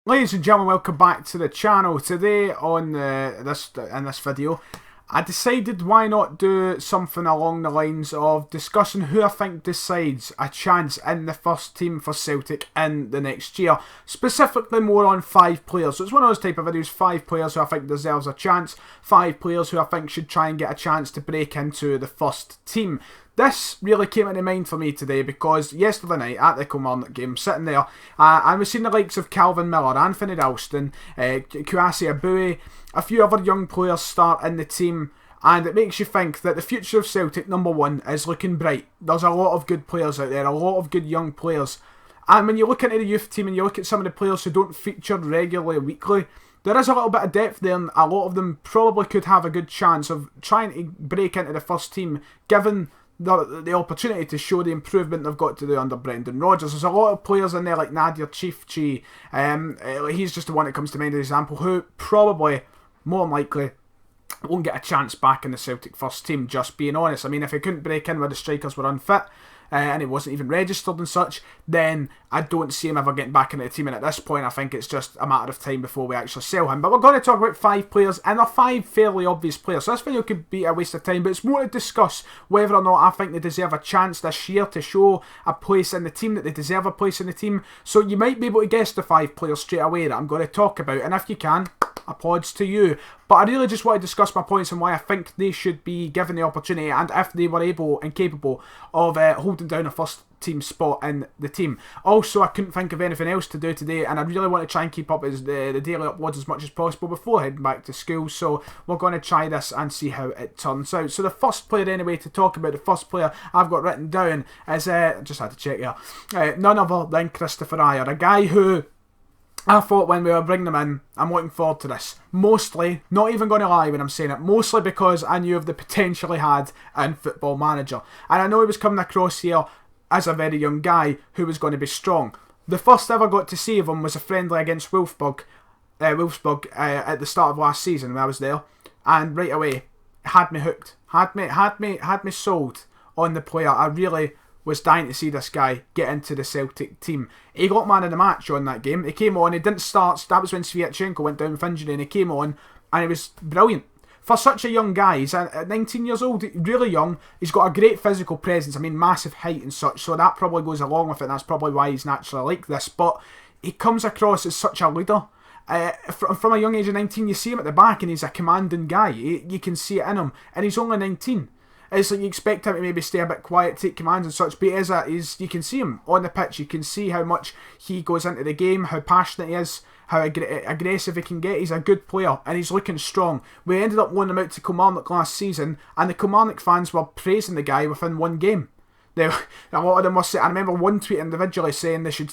Ladies and gentlemen, welcome back to the channel. Today on this video, I decided why not do something along the lines of discussing who I think decides a chance in the first team for Celtic in the next year. Specifically more on 5 players. So it's one of those type of videos, 5 players who I think deserves a chance, 5 players who I think should try and get a chance to break into the first team. This really came into mind for me today because yesterday night at the Kilmarnock game, sitting there, and we've seen the likes of Calvin Miller, Anthony Ralston, Kouassi Abui, a few other young players start in the team, and it makes you think that the future of Celtic, number one, is looking bright. There's a lot of good players out there, a lot of good young players. And when you look into the youth team and you look at some of the players who don't feature regularly or weekly, there is a little bit of depth there, and a lot of them probably could have a good chance of trying to break into the first team, given the opportunity to show the improvement they've got to do under Brendan Rodgers. There's a lot of players in there like Nadir Chifchi, he's just the one that comes to mind as an example, who probably, more than likely, won't get a chance back in the Celtic first team, just being honest. I mean, if he couldn't break in where the strikers were unfit, and he wasn't even registered and such, then I don't see him ever getting back into the team, and at this point I think it's just a matter of time before we actually sell him. But we're going to talk about 5 players, and they're 5 fairly obvious players, so this video could be a waste of time, but it's more to discuss whether or not I think they deserve a chance this year to show a place in the team, that they deserve a place in the team. So you might be able to guess the 5 players straight away that I'm going to talk about, and if you can, applauds to you. But I really just want to discuss my points and why I think they should be given the opportunity, and if they were able and capable of holding down a first team spot in the team. Also, I couldn't think of anything else to do today, and I really want to try and keep up the daily uploads as much as possible before heading back to school, so we're going to try this and see how it turns out. So the first player anyway to talk about, the first player I've got written down is, just had to check here, none other than Christopher Ajer, a guy who I thought when we were bringing him in, I'm looking forward to this. Mostly, not even going to lie when I'm saying it, mostly because I knew of the potential he had in Football Manager. And I know he was coming across here as a very young guy who was going to be strong. The first I ever got to see of him was a friendly against Wolfsburg at the start of last season when I was there. And right away, had me hooked. Had me sold on the player. I really was dying to see this guy get into the Celtic team. He got man of the match on that game. He came on, he didn't start, that was when Sviatchenko went down with injury, and he came on and he was brilliant. For such a young guy, he's 19 years old, really young, he's got a great physical presence, I mean massive height and such, so that probably goes along with it, and that's probably why he's naturally like this, but he comes across as such a leader. From a young age of 19, you see him at the back and he's a commanding guy, you can see it in him, and he's only 19. It's like you expect him to maybe stay a bit quiet, take commands and such, but you can see him on the pitch, you can see how much he goes into the game, how passionate he is, how aggressive he can get. He's a good player and he's looking strong. We ended up loaning him out to Kilmarnock last season, and the Kilmarnock fans were praising the guy within one game. A lot of them were saying, I remember one tweet individually saying we should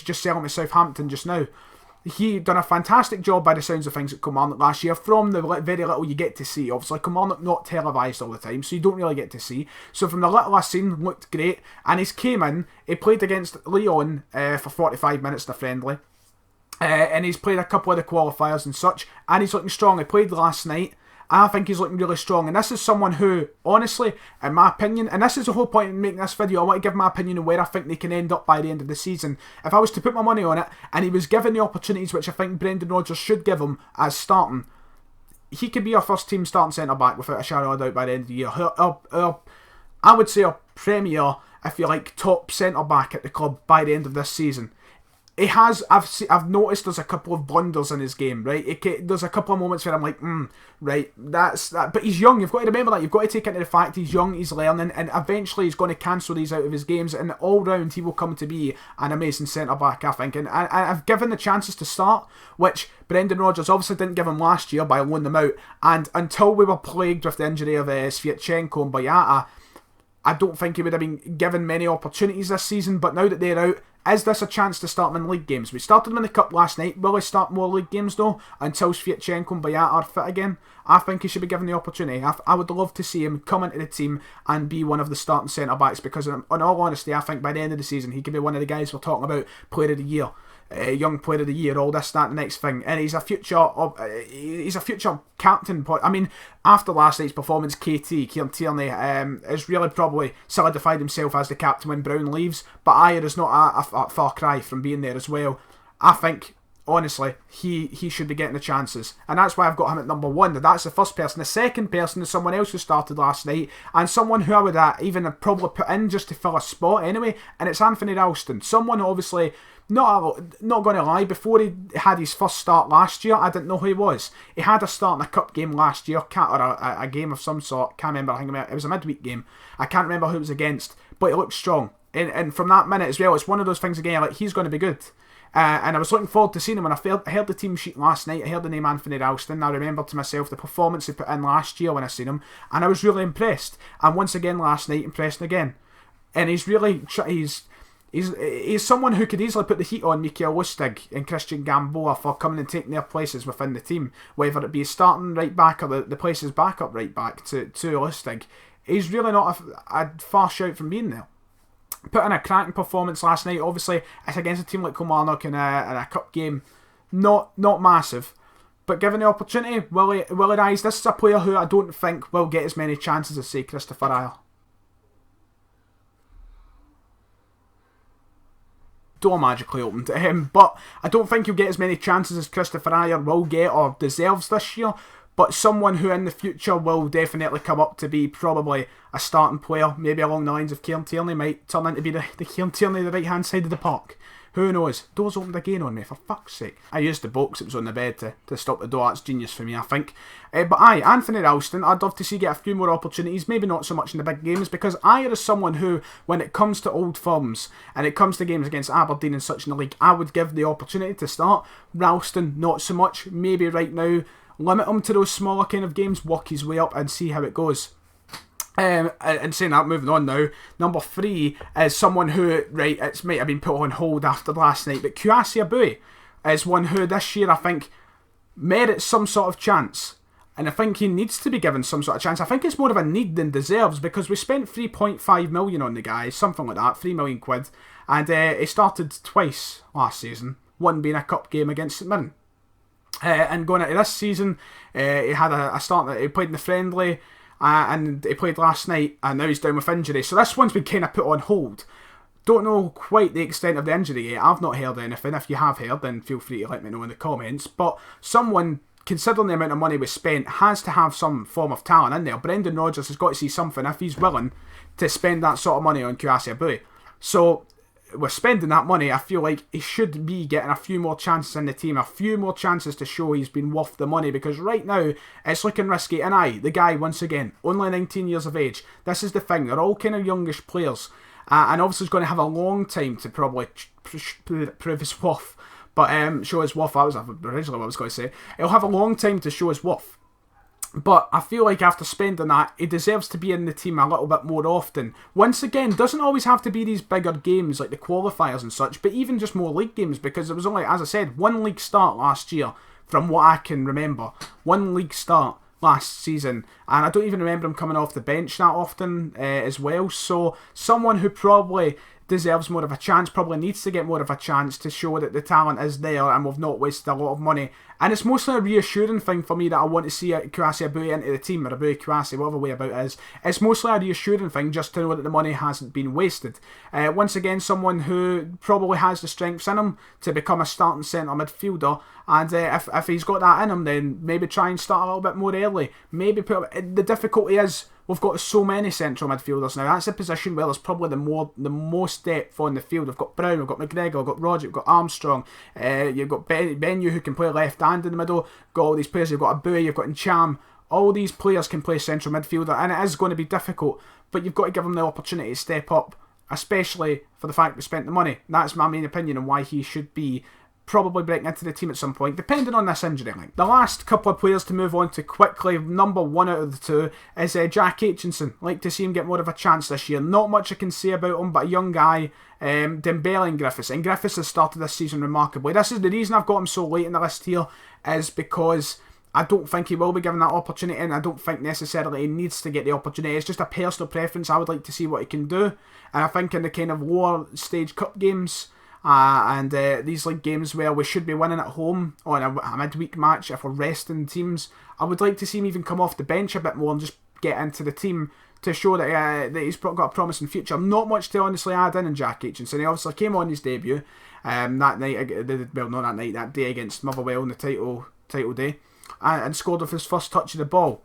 just sell him to Southampton just now. He done a fantastic job by the sounds of things at Kilmarnock last year, from the very little you get to see. Obviously Kilmarnock not televised all the time, so you don't really get to see. So from the little I've seen, looked great, and he's came in, he played against Lyon for 45 minutes in a friendly, and he's played a couple of the qualifiers and such, and he's looking strong. He played last night, I think he's looking really strong, and this is someone who, honestly, in my opinion, and this is the whole point in making this video, I want to give my opinion on where I think they can end up by the end of the season. If I was to put my money on it, and he was given the opportunities which I think Brendan Rodgers should give him as starting, he could be our first team starting centre-back without a shadow of a doubt by the end of the year. I would say a premier, if you like, top centre-back at the club by the end of this season. He has, I've noticed there's a couple of blunders in his game, right? There's a couple of moments where I'm like, right, that's that. But he's young, you've got to remember that. You've got to take into the fact he's young, he's learning, and eventually he's going to cancel these out of his games, and all round he will come to be an amazing centre-back, I think. And I've given the chances to start, which Brendan Rodgers obviously didn't give him last year by loaning them out, and until we were plagued with the injury of Sviatchenko and Boyata, I don't think he would have been given many opportunities this season. But now that they're out, is this a chance to start him in league games? We started him in the Cup last night. Will he start more league games though, until Sviatchenko and Boyata are fit again? I think he should be given the opportunity. I would love to see him come into the team and be one of the starting centre-backs, because in all honesty, I think by the end of the season he could be one of the guys we're talking about, player of the year. Young player of the year, all this, that, and the next thing, and he's a future captain. I mean, after last night's performance, Kieran Tierney has really probably solidified himself as the captain when Brown leaves, but Ajer is not a far cry from being there as well. I think honestly, he should be getting the chances. And that's why I've got him at number 1. That's the first person. The second person is someone else who started last night, and someone who I would even have probably put in just to fill a spot anyway, and it's Anthony Ralston. Someone obviously, not going to lie, before he had his first start last year, I didn't know who he was. He had a start in a cup game last year, or a game of some sort, can't remember, I think it was a midweek game. I can't remember who it was against, but he looked strong. And from that minute as well, it's one of those things again, like, he's going to be good. And I was looking forward to seeing him when I heard the team sheet last night. I heard the name Anthony Ralston. I remembered to myself the performance he put in last year when I seen him, and I was really impressed. And once again last night, impressed again. And he's really he's someone who could easily put the heat on Mikael Lustig and Christian Gamboa for coming and taking their places within the team, whether it be starting right back or the places backup right back to Lustig. He's really not a far shout from being there. Put in a cracking performance last night. Obviously, it's against a team like Kilmarnock in a cup game. Not massive. But given the opportunity, will he rise? This is a player who I don't think will get as many chances as, say, Christopher Ajer. Door magically opened to him, but I don't think he'll get as many chances as Christopher Ajer will get or deserves this year. But someone who in the future will definitely come up to be probably a starting player, maybe along the lines of Kieran Tierney, might turn into be the Kieran Tierney the right hand side of the park. Who knows? Doors opened again on me, for fuck's sake. I used the box that was on the bed to stop the door. That's genius for me, I think. But Anthony Ralston, I'd love to see get a few more opportunities, maybe not so much in the big games, because Ajer is someone who, when it comes to old firms, and it comes to games against Aberdeen and such in the league, I would give the opportunity to start. Ralston, not so much. Maybe right now, limit him to those smaller kind of games, work his way up and see how it goes. And saying that, moving on now, number 3 is someone who, right, it might have been put on hold after last night, but Kouassi Abui is one who this year I think merits some sort of chance. And I think he needs to be given some sort of chance. I think it's more of a need than deserves, because we spent 3.5 million on the guy, something like that, 3 million quid, and he started twice last season, one being a cup game against St Mirren. And going into this season, he had a start that he played in the friendly, and he played last night, and now he's down with injury. So this one's been kind of put on hold. Don't know quite the extent of the injury yet. I've not heard anything. If you have heard, then feel free to let me know in the comments. But someone, considering the amount of money we spent, has to have some form of talent in there. Brendan Rodgers has got to see something if he's willing to spend that sort of money on Kouassi Abui. So with spending that money, I feel like he should be getting a few more chances in the team, a few more chances to show he's been worth the money, because right now it's looking risky. And the guy, once again, only 19 years of age. This is the thing, they're all kind of youngish players, and obviously he's going to have a long time to probably prove his worth, but show his worth. That was originally what I was going to say. He'll have a long time to show his worth. But I feel like after spending that, he deserves to be in the team a little bit more often. Once again, doesn't always have to be these bigger games like the qualifiers and such, but even just more league games, because there was only, as I said, one league start last year, from what I can remember. One league start last season, and I don't even remember him coming off the bench that often as well. So someone who probably deserves more of a chance, probably needs to get more of a chance to show that the talent is there and we've not wasted a lot of money. And it's mostly a reassuring thing for me that I want to see Kouassi Abui into the team, or Abui Kouassi, whatever way about it is. It's mostly a reassuring thing just to know that the money hasn't been wasted. Once again, someone who probably has the strengths in him to become a starting centre midfielder, and if he's got that in him, then maybe try and start a little bit more early. Maybe the difficulty is we've got so many central midfielders now. That's a position where there's probably the most depth on the field. We've got Brown, we've got McGregor, we've got Roger, we've got Armstrong, you've got Benyu who can play left hand in the middle, got all these players, you've got Abui, you've got Ncham. All these players can play central midfielder, and it is going to be difficult, but you've got to give them the opportunity to step up, especially for the fact we spent the money. That's my main opinion on why he should be probably breaking into the team at some point, depending on this injury link. The last couple of players to move on to quickly, number 1 out of the 2, is Jack Aitchison. Like to see him get more of a chance this year. Not much I can say about him, but a young guy, Dembele and Griffiths. And Griffiths has started this season remarkably. This is the reason I've got him so late in the list here, is because I don't think he will be given that opportunity, and I don't think necessarily he needs to get the opportunity. It's just a personal preference. I would like to see what he can do, and I think in the kind of lower stage cup games, and these league games where we should be winning at home on a midweek match, if we're resting teams, I would like to see him even come off the bench a bit more and just get into the team to show that he's got a promising future. Not much to honestly add in Jack Aitchison. He obviously came on his debut, that night, well, not that night, that day against Motherwell in the title day, and scored with his first touch of the ball.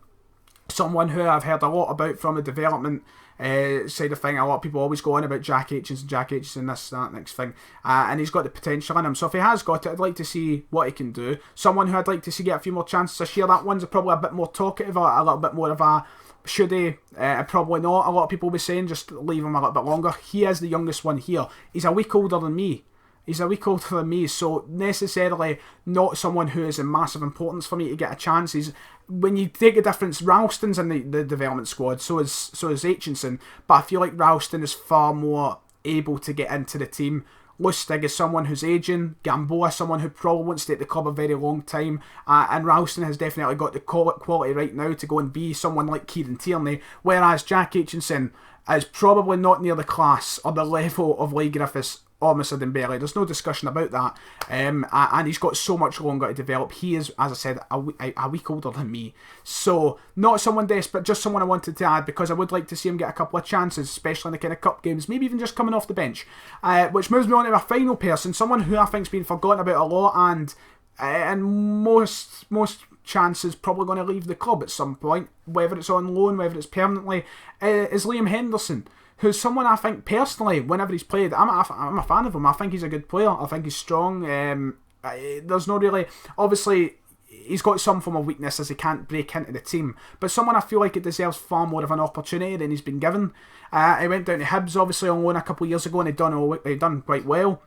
Someone who I've heard a lot about from the development side of thing. A lot of people always go on about Jack Aitchison, this, that, next thing, and he's got the potential in him. So if he has got it, I'd like to see what he can do. Someone who I'd like to see get a few more chances this year. That one's probably a bit more talkative, a little bit more of a should he? Probably not. A lot of people will be saying just leave him a little bit longer. He is the youngest one here. He's a week older than me. So necessarily not someone who is in massive importance for me to get a chance. When you take a difference, Ralston's in the development squad, so is Aitchison, but I feel like Ralston is far more able to get into the team. Lustig is someone who's ageing. Gamboa is someone who probably won't stay at the club a very long time. And Ralston has definitely got the quality right now to go and be someone like Kieran Tierney, whereas Jack Aitchison is probably not near the class or the level of Leigh Griffiths or Moussa Dembele. There's no discussion about that. And he's got so much longer to develop. He is, as I said, a week older than me. So, not someone desperate, just someone I wanted to add because I would like to see him get a couple of chances, especially in the kind of cup games, maybe even just coming off the bench. Which moves me on to my final person, someone who I think's been forgotten about a lot and most chances probably going to leave the club at some point, whether it's on loan, whether it's permanently, is Liam Henderson, who's someone I think personally, whenever he's played, I'm a fan of him. I think he's a good player. I think he's strong. There's no really... Obviously, he's got some form of weakness as he can't break into the team. But someone I feel like it deserves far more of an opportunity than he's been given. He went down to Hibs, obviously, on loan a couple of years ago, and he'd done quite well.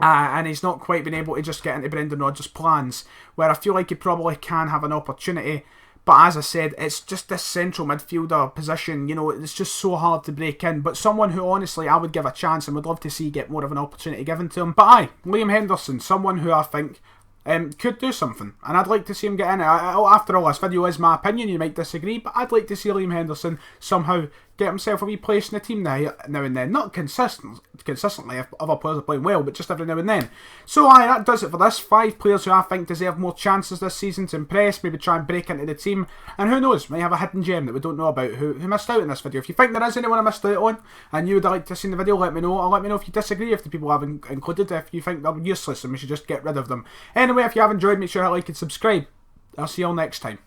And he's not quite been able to just get into Brendan Rodgers' plans, where I feel like he probably can have an opportunity. But as I said, it's just this central midfielder position, it's just so hard to break in. But someone who, honestly, I would give a chance and would love to see get more of an opportunity given to him. But Liam Henderson, someone who I think could do something. And I'd like to see him get in it. After all, this video is my opinion, you might disagree, but I'd like to see Liam Henderson somehow get himself a wee place in the team now and then. Not consistently if other players are playing well, but just every now and then. So that does it for this. 5 players who I think deserve more chances this season to impress, maybe try and break into the team. And who knows, may have a hidden gem that we don't know about who missed out in this video. If you think there is anyone I missed out on and you would like to see the video, let me know. Or let me know if you disagree with the people I've included, if you think they're useless and we should just get rid of them. Anyway, if you have enjoyed, make sure to like and subscribe. I'll see you all next time.